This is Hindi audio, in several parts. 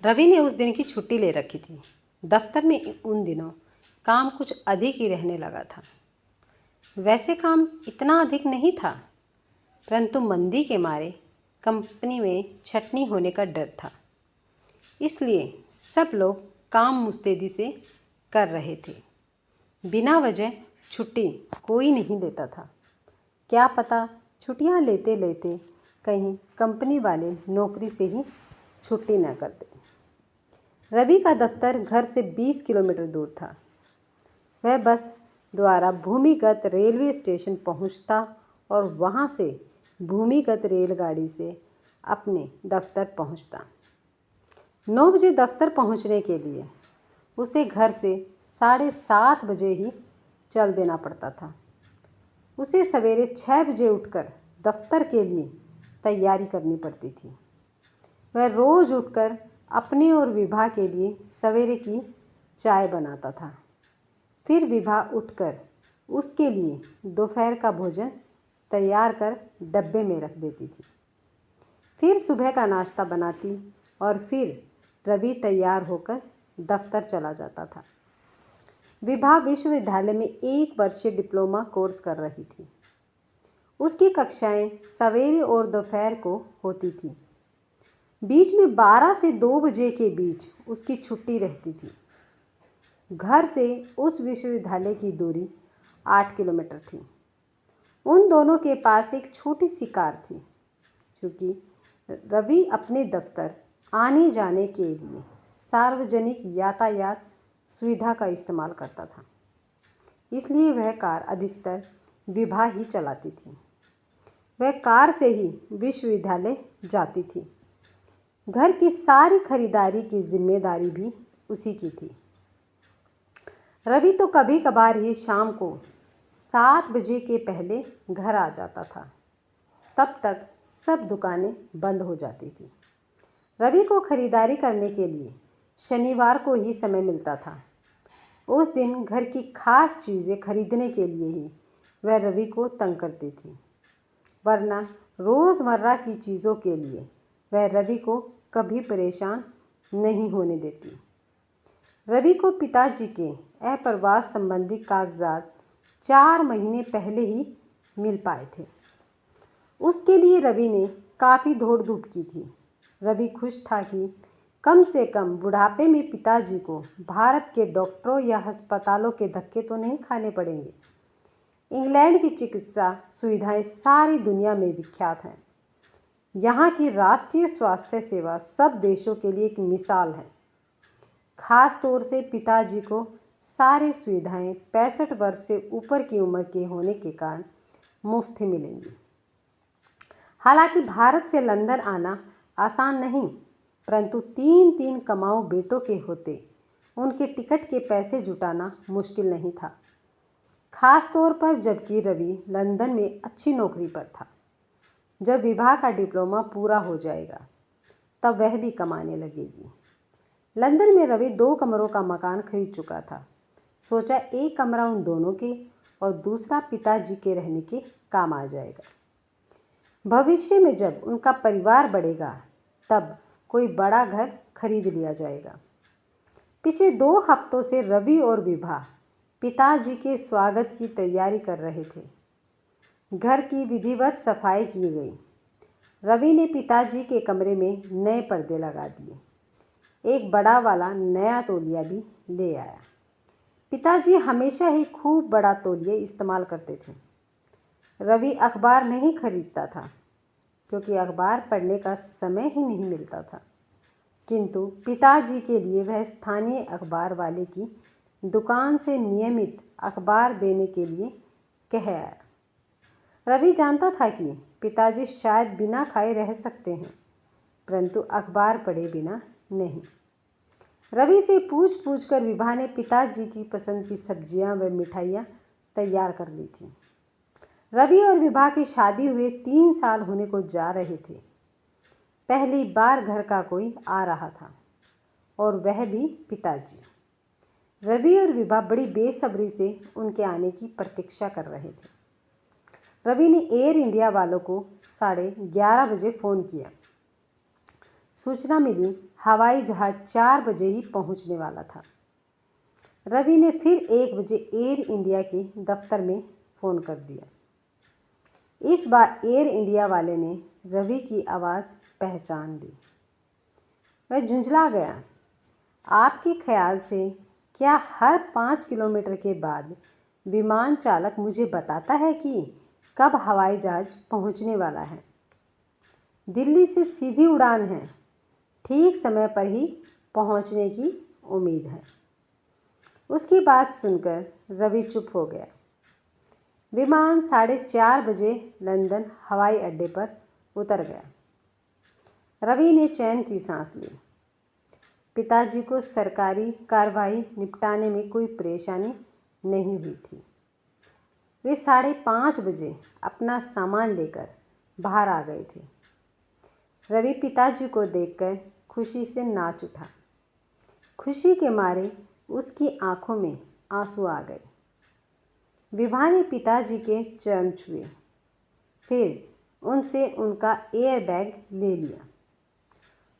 रवि ने उस दिन की छुट्टी ले रखी थी। दफ्तर में उन दिनों काम कुछ अधिक ही रहने लगा था। वैसे काम इतना अधिक नहीं था, परंतु मंदी के मारे कंपनी में छटनी होने का डर था। इसलिए सब लोग काम मुस्तैदी से कर रहे थे। बिना वजह छुट्टी कोई नहीं लेता था। क्या पता छुट्टियां लेते लेते कहीं कंपनी वाले नौकरी से ही छुट्टी न करते। रवि का दफ्तर घर से 20 किलोमीटर दूर था। वह बस द्वारा भूमिगत रेलवे स्टेशन पहुंचता और वहां से भूमिगत रेलगाड़ी से अपने दफ्तर पहुंचता। 9 बजे दफ्तर पहुंचने के लिए उसे घर से 7:30 बजे ही चल देना पड़ता था। उसे सवेरे 6 बजे उठकर दफ्तर के लिए तैयारी करनी पड़ती थी। वह रोज़ उठकर अपने और विभा के लिए सवेरे की चाय बनाता था। फिर विभा उठकर उसके लिए दोपहर का भोजन तैयार कर डब्बे में रख देती थी। फिर सुबह का नाश्ता बनाती और फिर रवि तैयार होकर दफ्तर चला जाता था। विभा विश्वविद्यालय में 1 वर्षीय डिप्लोमा कोर्स कर रही थी। उसकी कक्षाएं सवेरे और दोपहर को होती थी। बीच में 12 से 2 बजे के बीच उसकी छुट्टी रहती थी। घर से उस विश्वविद्यालय की दूरी 8 किलोमीटर थी। उन दोनों के पास एक छोटी सी कार थी, क्योंकि रवि अपने दफ्तर आने जाने के लिए सार्वजनिक यातायात सुविधा का इस्तेमाल करता था। इसलिए वह कार अधिकतर विभा ही चलाती थी। वह कार से ही विश्वविद्यालय जाती थी। घर की सारी खरीदारी की जिम्मेदारी भी उसी की थी। रवि तो कभी कभार ही शाम को 7 बजे के पहले घर आ जाता था। तब तक सब दुकानें बंद हो जाती थी। रवि को खरीदारी करने के लिए शनिवार को ही समय मिलता था। उस दिन घर की खास चीज़ें खरीदने के लिए ही वह रवि को तंग करती थी, वरना रोज़मर्रा की चीज़ों के लिए वह रवि को कभी परेशान नहीं होने देती। रवि को पिताजी के अप्रवास संबंधी कागजात 4 महीने पहले ही मिल पाए थे। उसके लिए रवि ने काफ़ी दौड़ धूप की थी। रवि खुश था कि कम से कम बुढ़ापे में पिताजी को भारत के डॉक्टरों या अस्पतालों के धक्के तो नहीं खाने पड़ेंगे। इंग्लैंड की चिकित्सा सुविधाएं सारी दुनिया में विख्यात हैं। यहाँ की राष्ट्रीय स्वास्थ्य सेवा सब देशों के लिए एक मिसाल है। खास तौर से पिताजी को सारी सुविधाएं 65 वर्ष से ऊपर की उम्र के होने के कारण मुफ्त ही मिलेंगी। हालांकि भारत से लंदन आना आसान नहीं, परंतु 3 कमाऊ बेटों के होते उनके टिकट के पैसे जुटाना मुश्किल नहीं था। खास तौर पर जबकि रवि लंदन में अच्छी नौकरी पर था। जब विभा का डिप्लोमा पूरा हो जाएगा तब वह भी कमाने लगेगी। लंदन में रवि 2 कमरों का मकान खरीद चुका था। सोचा एक कमरा उन दोनों के और दूसरा पिताजी के रहने के काम आ जाएगा। भविष्य में जब उनका परिवार बढ़ेगा तब कोई बड़ा घर खरीद लिया जाएगा। पिछले 2 हफ्तों से रवि और विभा पिताजी के स्वागत की तैयारी कर रहे थे। घर की विधिवत सफाई की गई। रवि ने पिताजी के कमरे में नए पर्दे लगा दिए। एक बड़ा वाला नया तौलिया भी ले आया। पिताजी हमेशा ही खूब बड़ा तौलिया इस्तेमाल करते थे। रवि अखबार नहीं खरीदता था, क्योंकि अखबार पढ़ने का समय ही नहीं मिलता था। किंतु पिताजी के लिए वह स्थानीय अखबार वाले की दुकान से नियमित अखबार देने के लिए कह आया। रवि जानता था कि पिताजी शायद बिना खाए रह सकते हैं, परंतु अखबार पढ़े बिना नहीं। रवि से पूछ पूछ कर विभा ने पिताजी की पसंद की सब्जियां व मिठाइयाँ तैयार कर ली थी। रवि और विभा की शादी हुए 3 साल होने को जा रहे थे। पहली बार घर का कोई आ रहा था, और वह भी पिताजी। रवि और विभा बड़ी बेसब्री से उनके आने की प्रतीक्षा कर रहे थे। रवि ने एयर इंडिया वालों को 11:30 बजे फ़ोन किया। सूचना मिली हवाई जहाज़ 4 बजे ही पहुंचने वाला था। रवि ने फिर 1 बजे एयर इंडिया के दफ्तर में फ़ोन कर दिया। इस बार एयर इंडिया वाले ने रवि की आवाज़ पहचान ली। वह झुंझला गया। आपके ख्याल से क्या हर 5 किलोमीटर के बाद विमान चालक मुझे बताता है कि कब हवाई जहाज़ पहुंचने वाला है? दिल्ली से सीधी उड़ान है, ठीक समय पर ही पहुंचने की उम्मीद है। उसकी बात सुनकर रवि चुप हो गया। विमान 4:30 बजे लंदन हवाई अड्डे पर उतर गया। रवि ने चैन की सांस ली। पिताजी को सरकारी कार्रवाई निपटाने में कोई परेशानी नहीं हुई थी। वे 5:30 बजे अपना सामान लेकर बाहर आ गए थे। रवि पिताजी को देखकर खुशी से नाच उठा। खुशी के मारे उसकी आंखों में आंसू आ गए। विभा ने पिताजी के चरण छुए, फिर उनसे उनका एयर बैग ले लिया।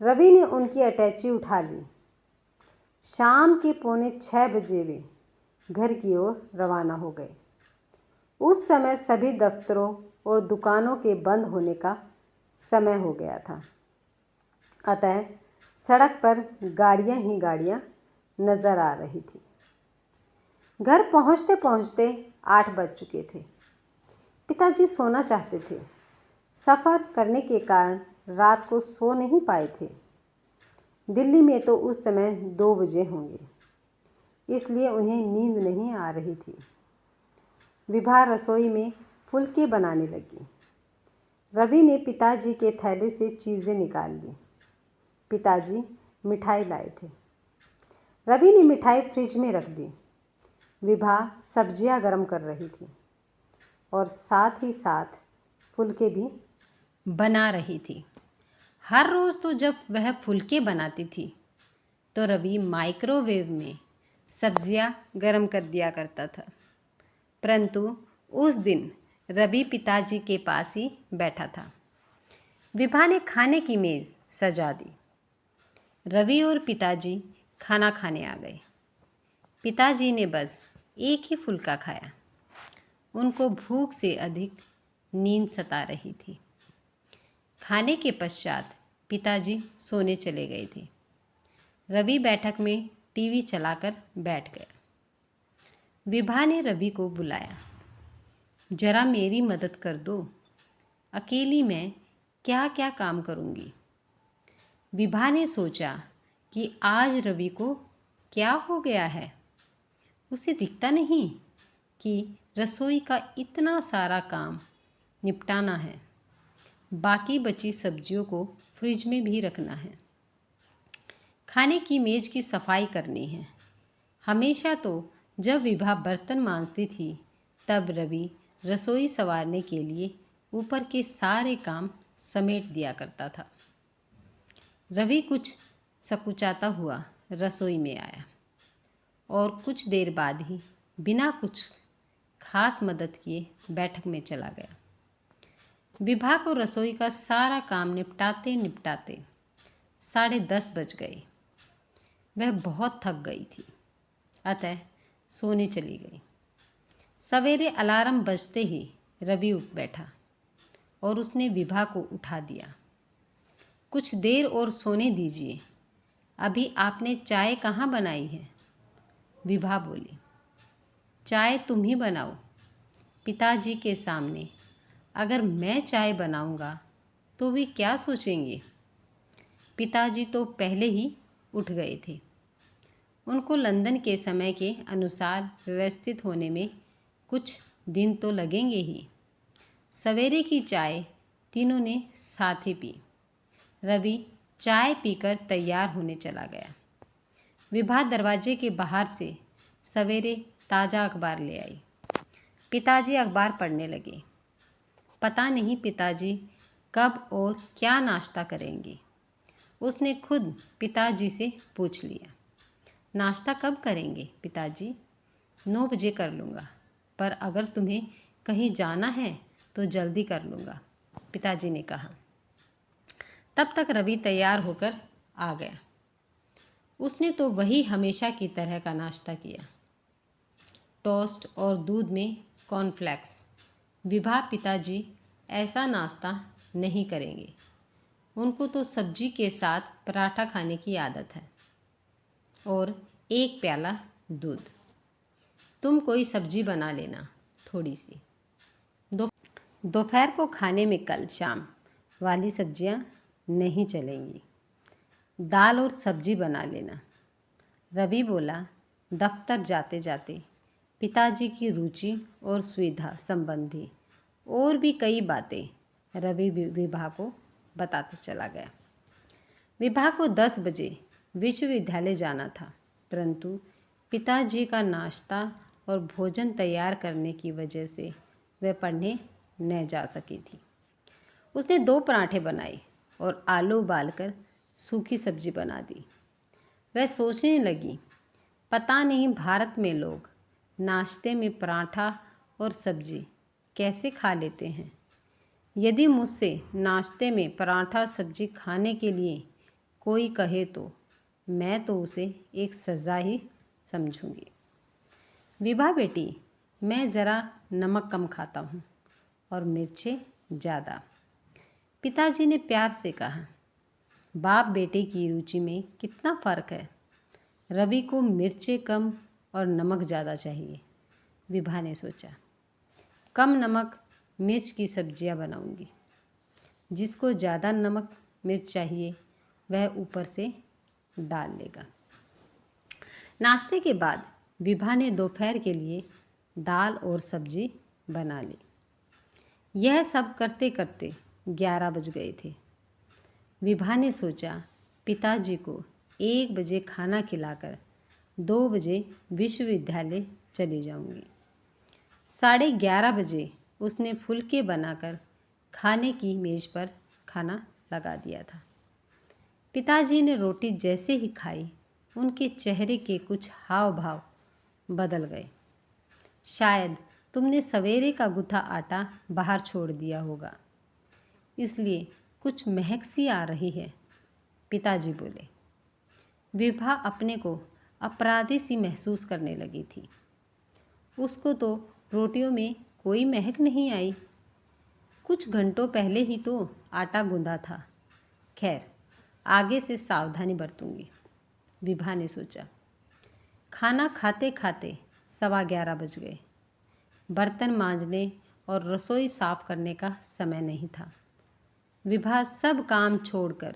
रवि ने उनकी अटैची उठा ली। शाम के 5:45 बजे वे घर की ओर रवाना हो गए। उस समय सभी दफ्तरों और दुकानों के बंद होने का समय हो गया था, अतः सड़क पर गाड़ियां ही गाड़ियां नज़र आ रही थी। घर पहुंचते पहुंचते 8 बज चुके थे। पिताजी सोना चाहते थे। सफ़र करने के कारण रात को सो नहीं पाए थे। दिल्ली में तो उस समय 2 बजे होंगे, इसलिए उन्हें नींद नहीं आ रही थी। विभा रसोई में फुलके बनाने लगी। रवि ने पिताजी के थैले से चीज़ें निकाल ली। पिताजी मिठाई लाए थे। रवि ने मिठाई फ्रिज में रख दी। विभा सब्जियां गरम कर रही थी और साथ ही साथ फुलके भी बना रही थी। हर रोज़ तो जब वह फुलके बनाती थी तो रवि माइक्रोवेव में सब्जियां गरम कर दिया करता था, परंतु उस दिन रवि पिताजी के पास ही बैठा था। विभा ने खाने की मेज़ सजा दी। रवि और पिताजी खाना खाने आ गए। पिताजी ने बस एक ही फुलका खाया। उनको भूख से अधिक नींद सता रही थी। खाने के पश्चात पिताजी सोने चले गए थे। रवि बैठक में टीवी चलाकर बैठ गया। विभा ने रवि को बुलाया। जरा मेरी मदद कर दो, अकेली मैं क्या क्या काम करूँगी। विभा ने सोचा कि आज रवि को क्या हो गया है। उसे दिखता नहीं कि रसोई का इतना सारा काम निपटाना है, बाकी बची सब्जियों को फ्रिज में भी रखना है, खाने की मेज़ की सफाई करनी है। हमेशा तो जब विभा बर्तन मांजती थी तब रवि रसोई संवारने के लिए ऊपर के सारे काम समेट दिया करता था। रवि कुछ सकुचाता हुआ रसोई में आया और कुछ देर बाद ही बिना कुछ खास मदद किए बैठक में चला गया। विभा को रसोई का सारा काम निपटाते निपटाते 10:30 बज गए। वह बहुत थक गई थी, अतः सोने चली गई। सवेरे अलार्म बजते ही रवि उठ बैठा और उसने विभा को उठा दिया। कुछ देर और सोने दीजिए, अभी आपने चाय कहाँ बनाई है? विभा बोली। चाय तुम ही बनाओ। पिताजी के सामने अगर मैं चाय बनाऊंगा तो वे क्या सोचेंगे? पिताजी तो पहले ही उठ गए थे। उनको लंदन के समय के अनुसार व्यवस्थित होने में कुछ दिन तो लगेंगे ही। सवेरे की चाय तीनों ने साथ ही पी। रवि चाय पीकर तैयार होने चला गया। विभा दरवाजे के बाहर से सवेरे ताज़ा अखबार ले आई। पिताजी अखबार पढ़ने लगे। पता नहीं पिताजी कब और क्या नाश्ता करेंगे। उसने खुद पिताजी से पूछ लिया। नाश्ता कब करेंगे पिताजी? 9 बजे कर लूँगा, पर अगर तुम्हें कहीं जाना है तो जल्दी कर लूँगा, पिताजी ने कहा। तब तक रवि तैयार होकर आ गया। उसने तो वही हमेशा की तरह का नाश्ता किया, टोस्ट और दूध में कॉर्नफ्लेक्स। विभा पिताजी ऐसा नाश्ता नहीं करेंगे, उनको तो सब्जी के साथ पराठा खाने की आदत है, और एक प्याला दूध। तुम कोई सब्जी बना लेना थोड़ी सी, दोपहर को खाने में कल शाम वाली सब्जियां नहीं चलेंगी, दाल और सब्जी बना लेना। रवि बोला। दफ्तर जाते जाते पिताजी की रुचि और सुविधा संबंधी और भी कई बातें रवि विभा को बताता चला गया। विभा को 10 बजे विश्वविद्यालय जाना था, परंतु पिताजी का नाश्ता और भोजन तैयार करने की वजह से वह पढ़ने न जा सकी थी। उसने 2 पराठे बनाए और आलू उबालकर सूखी सब्जी बना दी। वह सोचने लगी, पता नहीं भारत में लोग नाश्ते में पराठा और सब्जी कैसे खा लेते हैं। यदि मुझसे नाश्ते में पराठा सब्जी खाने के लिए कोई कहे तो मैं तो उसे एक सज़ा ही समझूंगी। विभा बेटी, मैं ज़रा नमक कम खाता हूँ और मिर्चें ज़्यादा, पिताजी ने प्यार से कहा। बाप बेटे की रुचि में कितना फ़र्क है। रवि को मिर्चें कम और नमक ज़्यादा चाहिए, विभा ने सोचा। कम नमक मिर्च की सब्जियां बनाऊंगी। जिसको ज़्यादा नमक मिर्च चाहिए वह ऊपर से डाल लेगा। नाश्ते के बाद विभा ने दोपहर के लिए दाल और सब्जी बना ली। यह सब करते करते 11 बज गए थे। विभा ने सोचा, पिताजी को 1 बजे खाना खिलाकर 2 बजे विश्वविद्यालय चली जाऊंगी। 11:30 बजे उसने फुलके बनाकर खाने की मेज़ पर खाना लगा दिया था। पिताजी ने रोटी जैसे ही खाई, उनके चेहरे के कुछ हाव भाव बदल गए। शायद तुमने सवेरे का गुथा आटा बाहर छोड़ दिया होगा, इसलिए कुछ महक सी आ रही है, पिताजी बोले। विभा अपने को अपराधी सी महसूस करने लगी थी। उसको तो रोटियों में कोई महक नहीं आई। कुछ घंटों पहले ही तो आटा गूंदा था। खैर, आगे से सावधानी बरतूंगी, विभा ने सोचा। खाना खाते खाते 11:15 बज गए। बर्तन मांजने और रसोई साफ करने का समय नहीं था। विभा सब काम छोड़कर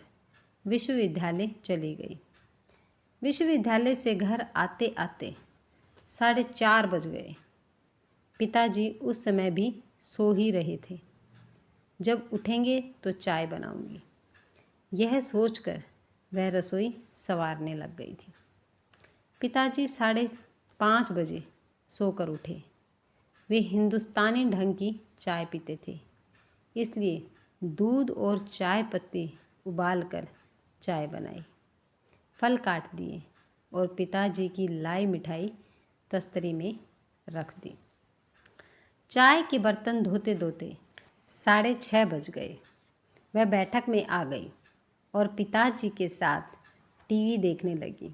विश्वविद्यालय चली गई। विश्वविद्यालय से घर आते आते 4:30 बज गए। पिताजी उस समय भी सो ही रहे थे। जब उठेंगे तो चाय बनाऊंगी, यह सोचकर वह रसोई संवारने लग गई थी। पिताजी 5:30 बजे सोकर उठे। वे हिंदुस्तानी ढंग की चाय पीते थे, इसलिए दूध और चाय पत्ती उबालकर चाय बनाई, फल काट दिए और पिताजी की लाई मिठाई तस्तरी में रख दी। चाय के बर्तन धोते धोते 6:30 बज गए। वह बैठक में आ गई और पिताजी के साथ टीवी देखने लगी।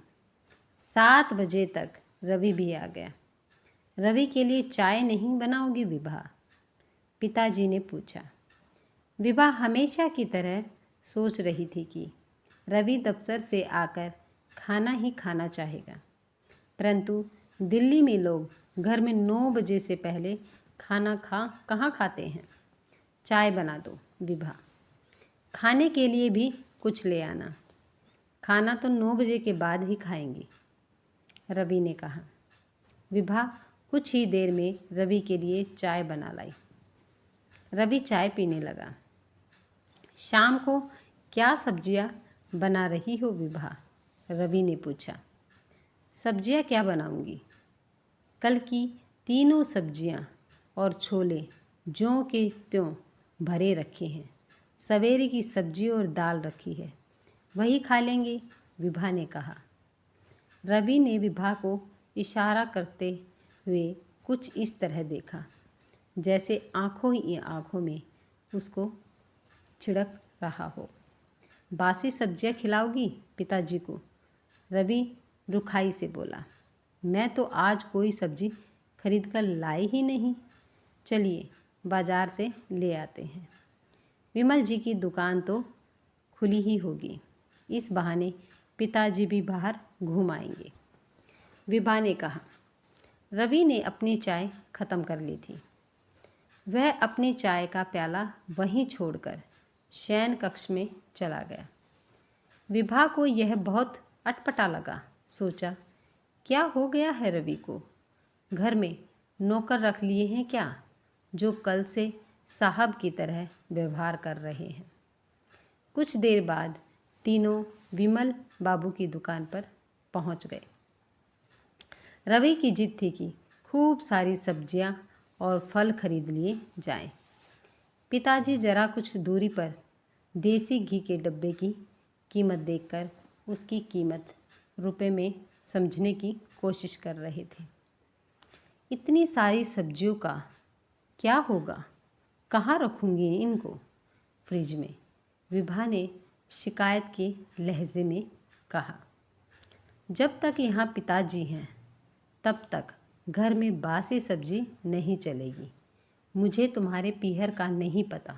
7 बजे तक रवि भी आ गया। रवि के लिए चाय नहीं बनाओगी विभा? पिताजी ने पूछा। विभा हमेशा की तरह सोच रही थी कि रवि दफ्तर से आकर खाना ही खाना चाहेगा, परंतु दिल्ली में लोग घर में 9 बजे से पहले खाना कहाँ खाते हैं। चाय बना दो विभा, खाने के लिए भी कुछ ले आना। खाना तो 9 बजे के बाद ही खाएंगी, रवि ने कहा। विभा कुछ ही देर में रवि के लिए चाय बना लाई। रवि चाय पीने लगा। शाम को क्या सब्जियां बना रही हो विभा? रवि ने पूछा। सब्जियां क्या बनाऊंगी? कल की तीनों सब्जियां और छोले ज्यों के त्यों भरे रखे हैं। सवेरे की सब्जी और दाल रखी है, वही खा लेंगे, विभा ने कहा। रवि ने विभा को इशारा करते हुए कुछ इस तरह देखा जैसे आंखों ही आंखों में उसको छिड़क रहा हो। बासी सब्जियां खिलाओगी पिताजी को? रवि रुखाई से बोला। मैं तो आज कोई सब्जी खरीद कर लाई ही नहीं। चलिए बाजार से ले आते हैं। विमल जी की दुकान तो खुली ही होगी, इस बहाने पिताजी भी बाहर घूम आएंगे। विभा ने कहा। रवि ने अपनी चाय ख़त्म कर ली थी। वह अपनी चाय का प्याला वहीं छोड़कर शयन कक्ष में चला गया। विभा को यह बहुत अटपटा लगा। सोचा, क्या हो गया है रवि को? घर में नौकर रख लिए हैं क्या, जो कल से साहब की तरह व्यवहार कर रहे हैं? कुछ देर बाद तीनों विमल बाबू की दुकान पर पहुंच गए। रवि की जिद थी कि खूब सारी सब्जियां और फल खरीद लिए जाएं। पिताजी जरा कुछ दूरी पर देसी घी के डब्बे की कीमत देखकर उसकी कीमत रुपए में समझने की कोशिश कर रहे थे। इतनी सारी सब्जियों का क्या होगा? कहाँ रखूँगी इनको? फ्रिज में, विभा ने शिकायत के लहजे में कहा। जब तक यहाँ पिताजी हैं तब तक घर में बासी सब्जी नहीं चलेगी। मुझे तुम्हारे पीहर का नहीं पता,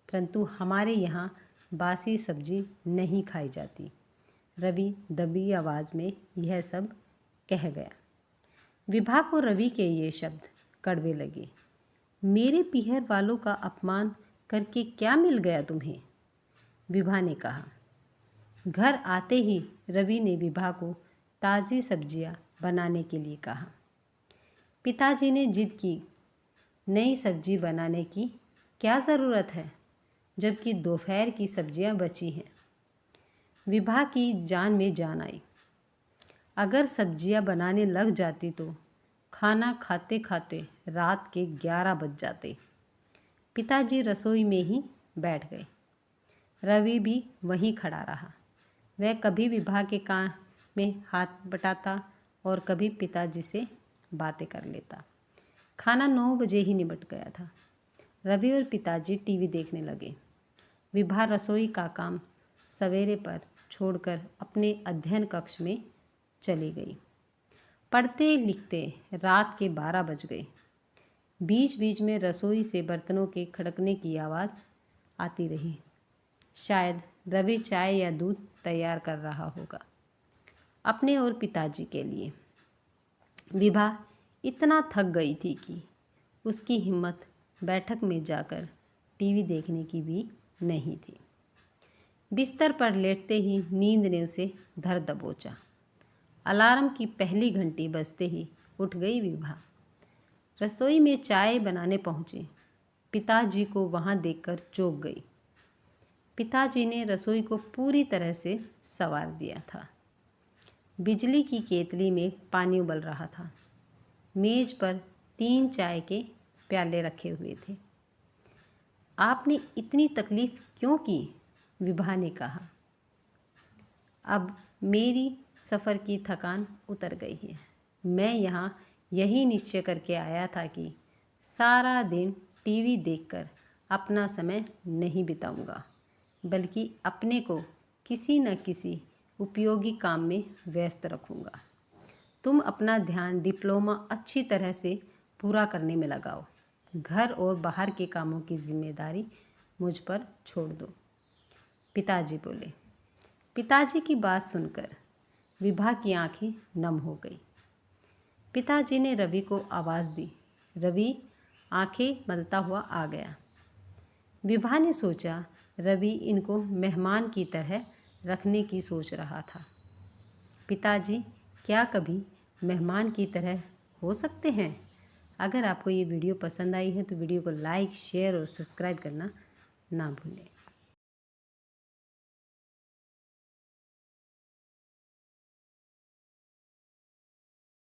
परंतु हमारे यहाँ बासी सब्जी नहीं खाई जाती। रवि दबी आवाज़ में यह सब कह गया। विभा को रवि के ये शब्द कड़वे लगे। मेरे पीहर वालों का अपमान करके क्या मिल गया तुम्हें? विभा ने कहा। घर आते ही रवि ने विभा को ताज़ी सब्जियां बनाने के लिए कहा। पिताजी ने जिद की, नई सब्जी बनाने की क्या ज़रूरत है, जबकि दोपहर की सब्जियां बची हैं। विभा की जान में जान आई। अगर सब्जियां बनाने लग जाती तो खाना खाते खाते रात के 11 बज जाते। पिताजी रसोई में ही बैठ गए। रवि भी वहीं खड़ा रहा। वह कभी विभा के कान में हाथ बटाता और कभी पिताजी से बातें कर लेता। खाना 9 बजे ही निपट गया था। रवि और पिताजी टीवी देखने लगे। विभा रसोई का काम सवेरे पर छोड़कर अपने अध्ययन कक्ष में चली गई। पढ़ते लिखते रात के 12 बज गए। बीच बीच में रसोई से बर्तनों के खड़कने की आवाज़ आती रही। शायद रवि चाय या दूध तैयार कर रहा होगा अपने और पिताजी के लिए। विभा इतना थक गई थी कि उसकी हिम्मत बैठक में जाकर टीवी देखने की भी नहीं थी। बिस्तर पर लेटते ही नींद ने उसे धर दबोचा। अलार्म की पहली घंटी बजते ही उठ गई विभा। रसोई में चाय बनाने पहुँचे। पिताजी को वहाँ देखकर चौंक गई। पिताजी ने रसोई को पूरी तरह से संवार दिया था। बिजली की केतली में पानी उबल रहा था। मेज पर 3 चाय के प्याले रखे हुए थे। आपने इतनी तकलीफ़ क्यों की? विभा ने कहा। अब मेरी सफ़र की थकान उतर गई है। मैं यहाँ यही निश्चय करके आया था कि सारा दिन टीवी देखकर अपना समय नहीं बिताऊंगा, बल्कि अपने को किसी न किसी उपयोगी काम में व्यस्त रखूंगा। तुम अपना ध्यान डिप्लोमा अच्छी तरह से पूरा करने में लगाओ। घर और बाहर के कामों की जिम्मेदारी मुझ पर छोड़ दो। पिताजी बोले। पिताजी की बात सुनकर विभा की आंखें नम हो गई। पिताजी ने रवि को आवाज़ दी। रवि आंखें मलता हुआ आ गया। विभा ने सोचा, रवि इनको मेहमान की तरह रखने की सोच रहा था। पिताजी क्या कभी मेहमान की तरह हो सकते हैं? अगर आपको ये वीडियो पसंद आई है तो वीडियो को लाइक, शेयर और सब्सक्राइब करना ना भूलें।